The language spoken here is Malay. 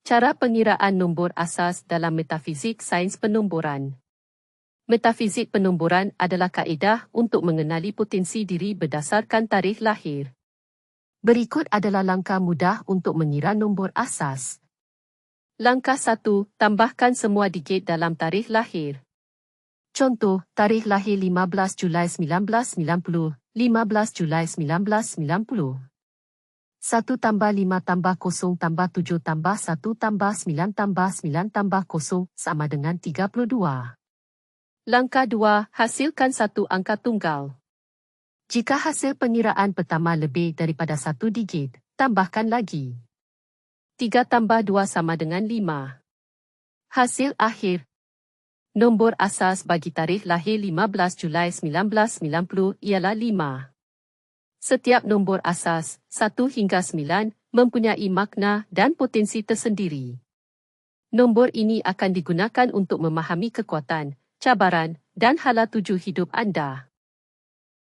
Cara pengiraan nombor asas dalam metafizik sains penomboran. Metafizik penomboran adalah kaedah untuk mengenali potensi diri berdasarkan tarikh lahir. Berikut adalah langkah mudah untuk mengira nombor asas. Langkah 1. Tambahkan semua digit dalam tarikh lahir. Contoh, tarikh lahir 15 Julai 1990, 15 Julai 1990. 1 tambah 5 tambah 0 tambah 7 tambah 1 tambah 9 tambah 9 tambah 0 sama dengan 32. Langkah 2. Hasilkan satu angka tunggal. Jika hasil pengiraan pertama lebih daripada 1 digit, tambahkan lagi. 3 tambah 2 sama dengan 5. Hasil akhir. Nombor asas bagi tarikh lahir 15 Julai 1990 ialah 5. Setiap nombor asas, 1 hingga 9, mempunyai makna dan potensi tersendiri. Nombor ini akan digunakan untuk memahami kekuatan, cabaran dan hala tuju hidup anda.